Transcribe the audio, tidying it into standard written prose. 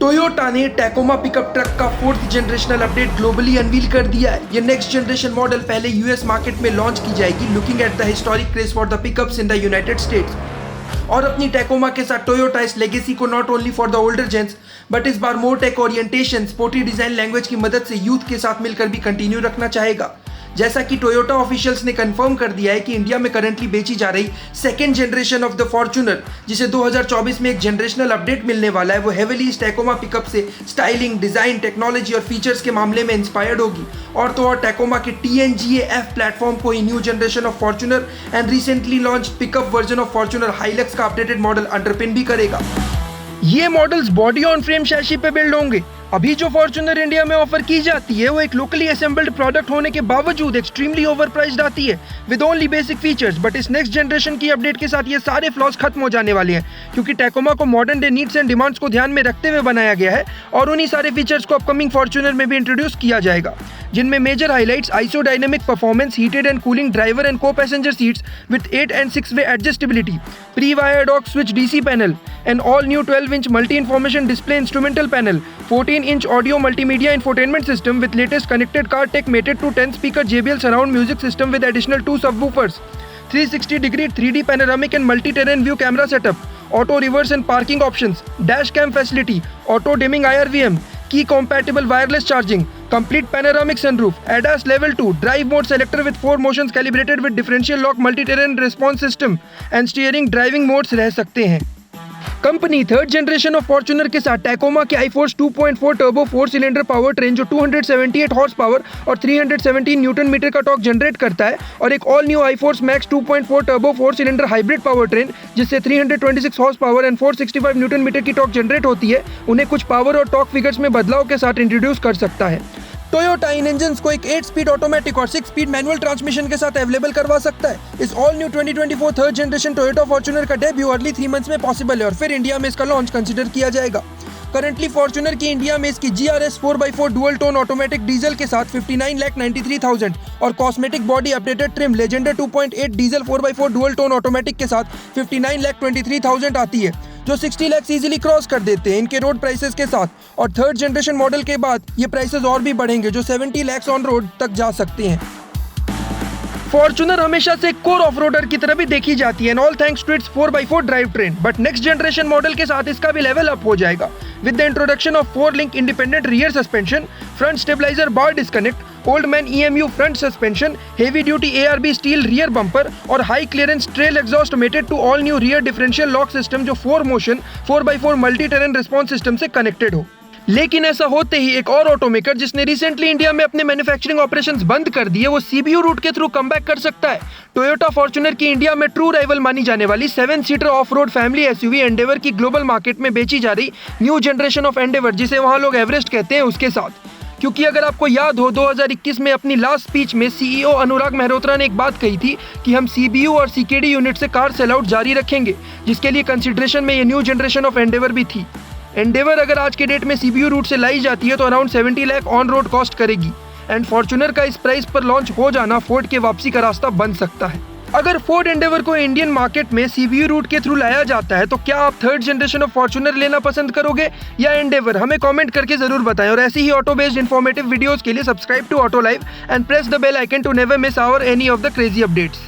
Toyota ने Tacoma pickup truck का 4th generational update globally unveil कर दिया है। ये नेक्स्ट जनरेशन मॉडल पहले यूएस मार्केट में लॉन्च की जाएगी, looking at the historic craze for the pickups in the United States. और अपनी टैकोमा के साथ टोयोटा इस लेगेसी को not only for the older gens but इस बार more tech orientation, sporty design language की मदद से यूथ के साथ मिलकर भी कंटिन्यू रखना चाहेगा। जैसा कि टोयोटा ऑफिशियल्स ने कंफर्म कर दिया है कि इंडिया में करंटली बेची जा रही second generation of the Fortuner, जिसे 2024 में एक जनरेशनल अपडेट मिलने वाला है, वो हेवीली इस टैकोमा पिकअप से स्टाइलिंग, डिजाइन, टेक्नोलॉजी और फीचर्स के मामले में इंस्पायर्ड होगी। और तो और टैकोमा के TNGA-F प्लेटफॉर्म को ही new generation of Fortuner and recently launch pickup version of Fortuner Hilux का अपडेटेड मॉडल अंडरपिन भी करेगा। ये models body on frame chassis पे बिल्ड होंगे। अभी जो फॉर्च्यूनर इंडिया में ऑफर की जाती है वो एक लोकली असेंबल्ड प्रोडक्ट होने के बावजूद एक्सट्रीमली ओवरप्राइस्ड आती है with only basic features. But इस नेक्स्ट जनरेशन की अपडेट के साथ ये सारे फ्लॉज खत्म हो जाने वाले हैं, क्योंकि टैकोमा को modern day needs and demands को ध्यान में रखते हुए बनाया गया है और उन्हीं सारे फीचर्स को अपकमिंग फॉर्च्यूनर में भी इंट्रोड्यूस किया जाएगा, जिनमें major highlights iso dynamic performance, heated and cooling driver and को passenger seats with 8 and 6 way adjustability, pre wired aux switch DC panel, an all new 12-inch multi-information display instrumental panel, 14-inch audio multimedia infotainment system with latest connected car tech mated to 10-speaker JBL surround music system with additional 2 subwoofers, 360-degree 3D panoramic and multi-terrain view camera setup, auto reverse and parking options, dash cam facility, auto dimming IRVM, key compatible wireless charging, complete panoramic sunroof, ADAS level 2, drive mode selector with 4 motions calibrated with differential lock multi-terrain response system and steering driving modes रह सकते हैं। Company 3rd generation of Fortuner के साथ Tacoma के iForce 2.4 turbo 4 cylinder power train जो 278 horse power और 317 newton metre का torque generate करता है, और एक all new iForce Max 2.4 turbo 4 cylinder hybrid power train जिससे 326 horse power and 465 newton metre की टॉर्क जनरेट होती है, उन्हें कुछ पावर और टॉर्क फिगर्स में बदलाव के साथ इंट्रोड्यूस कर सकता है। टोयोटा इन इंजन्स को एक 8-स्पीड ऑटोमेटिक और 6-स्पीड मैनुअल ट्रांसमिशन के साथ अवेलेबल करवा सकता है। इस all new 2024 3rd generation Toyota Fortuner का डेब्यू अर्ली 3 मंथ्स में पॉसिबल है और फिर इंडिया में इसका लॉन्च कंसिडर किया जाएगा। करंटली फॉर्च्यूनर की इंडिया में इसकी GRS 4x4 dual tone automatic diesel के साथ 59,93,000 और cosmetic body updated trim Legender 2.8 diesel 4x4 dual tone automatic के साथ 59,23,000 आती है, जो 60 लाख इजीली क्रॉस कर देते हैं इनके रोड प्राइसेस के साथ। और 3rd जनरेशन मॉडल के बाद ये प्राइसेस और भी बढ़ेंगे, जो 70 लाख ऑन रोड तक जा सकते हैं। फॉर्च्यूनर हमेशा से कोर ऑफ-रोडर की तरह भी देखी जाती है, all thanks to its 4x4 drive train, but next generation model के साथ इसका भी लेवल अप हो जाएगा with the introduction of 4-link independent rear suspension, front stabilizer bar disconnect, old man EMU front suspension, heavy duty ARB steel rear bumper और high clearance trail exhaust mated to all new rear differential lock system जो 4 motion 4x4 multi terrain response system से connected हो। लेकिन ऐसा होते ही एक और automaker जिसने रिसेंटली इंडिया में अपने मैन्युफैक्चरिंग ऑपरेशंस बंद कर दिए, वो CBU रूट के थ्रू कमबैक कर सकता है। टोयोटा फॉर्च्यूनर की इंडिया में ट्रू राइवल मानी जाने वाली 7-सीटर off road family SUV Endeavour की ग्लोबल मार्केट में बेची जा रही न्यू जनरेशन ऑफ एंडेवर, जिसे वहां लोग एवरेस्ट कहते हैं, उसके साथ। क्योंकि अगर आपको याद हो 2021 में अपनी लास्ट स्पीच में CEO अनुराग मेहरोत्रा ने एक बात कही थी कि हम CBU और CKD यूनिट से कार सेल आउट जारी रखेंगे, जिसके लिए कंसिडरेशन में ये न्यू जनरेशन ऑफ एंडेवर भी थी। एंडेवर अगर आज के डेट में CBU रूट से लाई जाती है तो around 70 lakh on road cost करेगी, एंड फॉर्च्यूनर का इस प्राइस पर लॉन्च हो जाना फोर्ड के वापसी का रास्ता बन सकता है। अगर फोर्ड एंडेवर को इंडियन मार्केट में CBU रूट के थ्रू लाया जाता है तो क्या आप 3rd जनरेशन ऑफ फॉर्च्यूनर लेना पसंद करोगे या एंडेवर? हमें कमेंट करके जरूर बताएं, और ऐसी ही ऑटो बेस्ड इन्फॉर्मेटिव वीडियोस के लिए subscribe to auto live and press the bell icon to never miss our any of the crazy updates.